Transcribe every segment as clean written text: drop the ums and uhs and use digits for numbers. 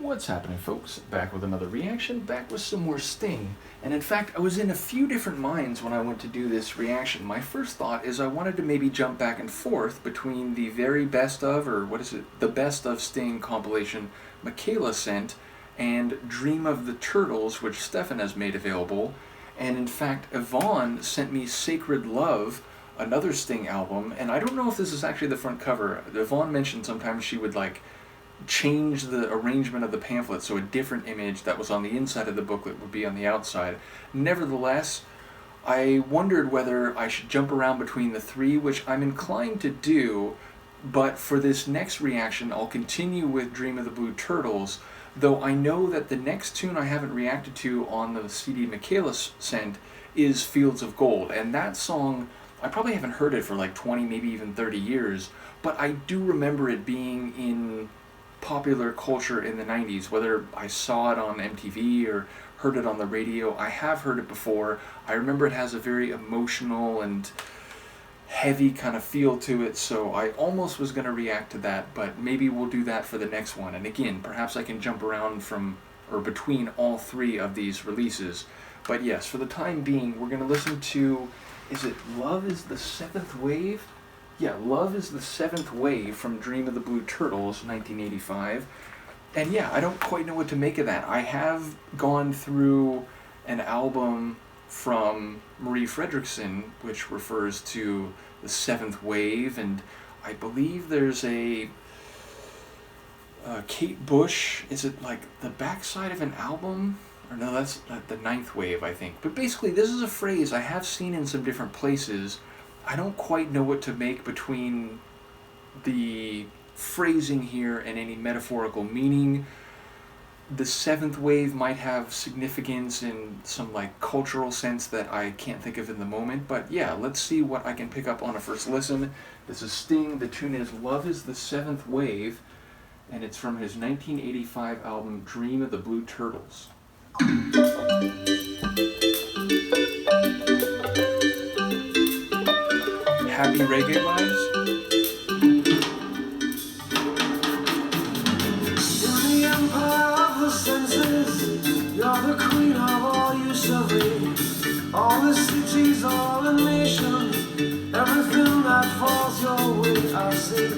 What's happening, folks? Back with another reaction, back with some more Sting. And in fact, I was in a few different minds when I went to do this reaction. My first thought is I wanted to maybe jump back and forth between the very best of, or what is it, the best of Sting compilation Michaela sent, and Dream of the Turtles, which Stefan has made available. And in fact, Yvonne sent me Sacred Love, another Sting album, and I don't know if this is actually the front cover. Yvonne mentioned sometimes she would change the arrangement of the pamphlet so a different image that was on the inside of the booklet would be on the outside. Nevertheless, I wondered whether I should jump around between the three, which I'm inclined to do, but for this next reaction I'll continue with Dream of the Blue Turtles, though I know that the next tune I haven't reacted to on the CD Michaela sent is Fields of Gold, and that song, I probably haven't heard it for like 20, maybe even 30 years, but I do remember it being in popular culture in the 90s, whether I saw it on MTV or heard it on the radio. I have heard it before. I remember it has a very emotional and heavy kind of feel to it, so I almost was going to react to that, but maybe we'll do that for the next one. And again, perhaps I can jump around from or between all three of these releases. But yes, for the time being, we're going to listen to, is it Love is the Seventh Wave? Yeah, Love is the Seventh Wave from Dream of the Blue Turtles, 1985. And yeah, I don't quite know what to make of that. I have gone through an album from Marie Fredriksson, which refers to the Seventh Wave, and I believe there's a Kate Bush, is it like the backside of an album? Or no, that's the Ninth Wave, I think. But basically, this is a phrase I have seen in some different places. I don't quite know what to make between the phrasing here and any metaphorical meaning. The seventh wave might have significance in some cultural sense that I can't think of in the moment, but yeah, let's see what I can pick up on a first listen. This is Sting, the tune is Love is the Seventh Wave, and it's from his 1985 album Dream of the Blue Turtles. Happy reggae vibes? In the empire of the senses, you're the queen of all you survey. All the cities, all the nations, everything that falls your way, I say.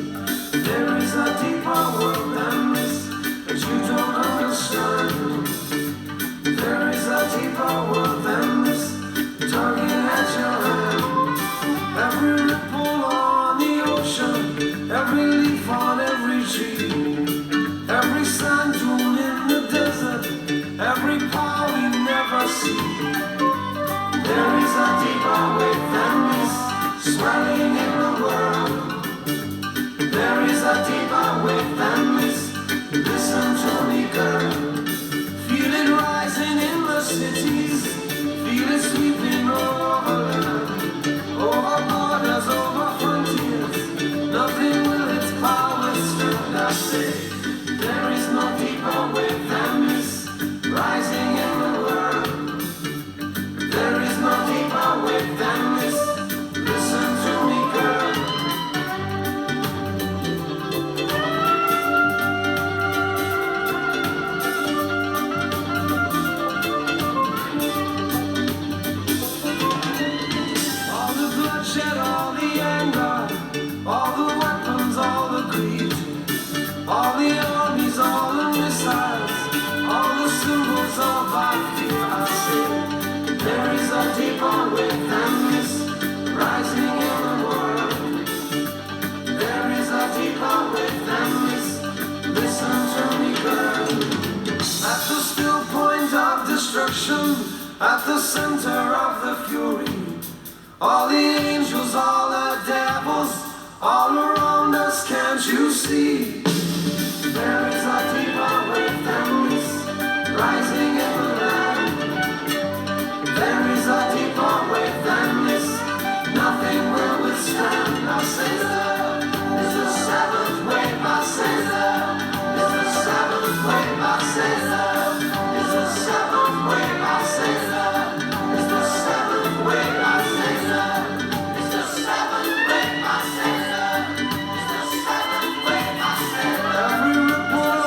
There is a deeper world than this that you don't understand. There is a deeper world than this, tugging at your hand. Every ripple on the ocean, every leaf on every tree, every sand dune in the desert, every power we never see. There is a deeper wave than this, swelling in the world. There is a deeper wave than this, listen to me, girl. Feel it rising in the cities, feel it sweeping over land. Over borders, over frontiers, nothing will its power stand. I say, there is no deeper wave than this, rising in the world. There is no deeper wave than this, listen to me, girl. All the anger, all the weapons, all the greed, all the armies, all the missiles, all the symbols of our fear. I say, there is a deeper wave than this, rising in the world. There is a deeper wave than this, listen to me, girl. At the still point of destruction, at the center of the fury, all the angels, all the devils, all around us, can't you see? There is a deeper wave than this, rising in the land. There is a deeper wave than this, nothing will withstand. I say love is the seventh wave, I say love is the seventh wave, I say love is the seventh wave, I say love is the seventh wave, I say. Every ripple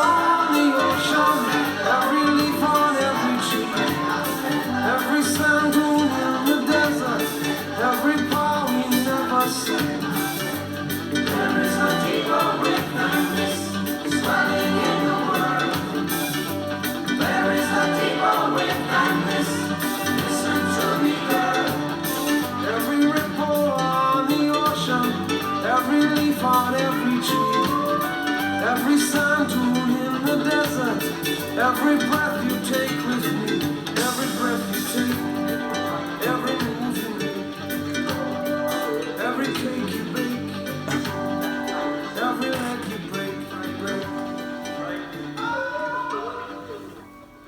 Every breath you take with me, every breath you take, every move you make, every cake you bake, every leg you break.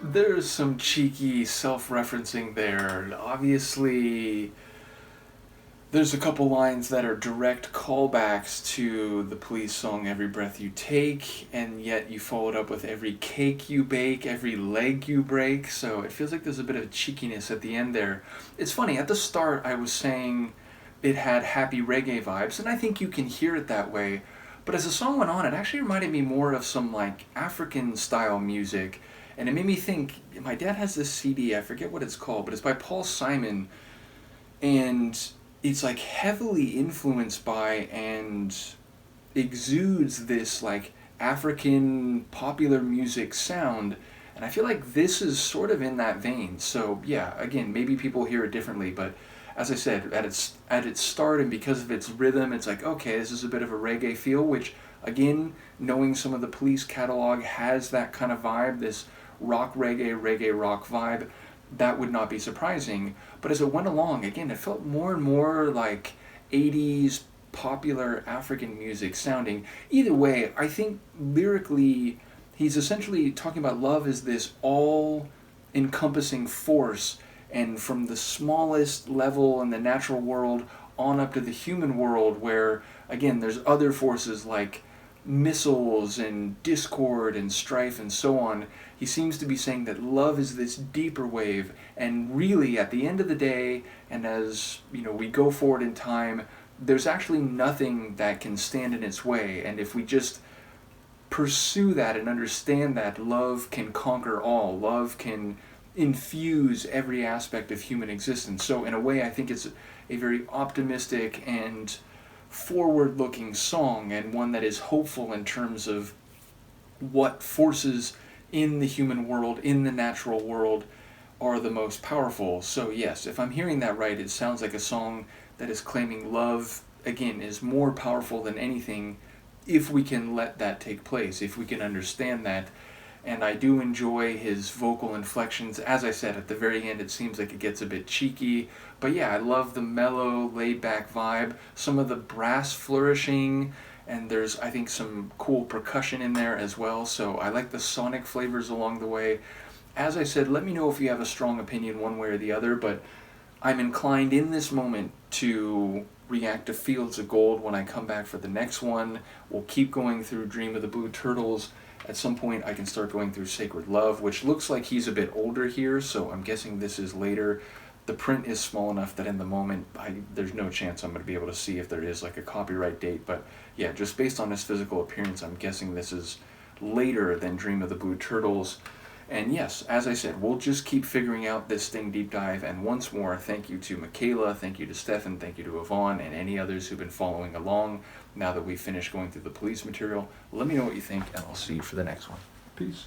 There's some cheeky self-referencing there. Obviously, there's a couple lines that are direct callbacks to the Police song Every Breath You Take, and yet you followed up with every cake you bake, every leg you break, so it feels like there's a bit of cheekiness at the end there. It's funny, at the start I was saying it had happy reggae vibes, and I think you can hear it that way, but as the song went on, it actually reminded me more of some like African style music, and it made me think, my dad has this CD, I forget what it's called, but it's by Paul Simon, and it's like heavily influenced by and exudes this like African popular music sound, and I feel like this is sort of in that vein. So yeah, again, maybe people hear it differently, but as I said, at its start and because of its rhythm, it's like, okay, this is a bit of a reggae feel, which again, knowing some of the Police catalog has that kind of vibe, this rock reggae rock vibe. That would not be surprising. But as it went along, again, it felt more and more like 80s popular African music sounding. Either way, I think lyrically, he's essentially talking about love as this all-encompassing force, and from the smallest level in the natural world on up to the human world, where, again, there's other forces like missiles and discord and strife and so on. He seems to be saying that love is this deeper wave, and really at the end of the day, and as we go forward in time, there's actually nothing that can stand in its way, and if we just pursue that and understand that love can conquer all, love can infuse every aspect of human existence. So in a way, I think it's a very optimistic and forward-looking song, and one that is hopeful in terms of what forces in the human world, in the natural world, are the most powerful. So yes, if I'm hearing that right, it sounds like a song that is claiming love, again, is more powerful than anything, if we can let that take place, if we can understand that. And I do enjoy his vocal inflections. As I said, at the very end it seems like it gets a bit cheeky, but yeah, I love the mellow, laid-back vibe, some of the brass flourishing, and there's, I think, some cool percussion in there as well, so I like the sonic flavors along the way. As I said, let me know if you have a strong opinion one way or the other, but I'm inclined in this moment to react to Fields of Gold when I come back for the next one. We'll keep going through Dream of the Blue Turtles. At some point I can start going through Sacred Love, which looks like he's a bit older here, so I'm guessing this is later. The print is small enough that in the moment there's no chance I'm going to be able to see if there is like a copyright date, but yeah, just based on his physical appearance, I'm guessing this is later than Dream of the Blue Turtles. And yes, as I said, we'll just keep figuring out this Sting deep dive, and once more, thank you to Michaela, thank you to Stefan, thank you to Yvonne, and any others who've been following along now that we've finished going through the Police material. Let me know what you think, and I'll see you for the next one. Peace.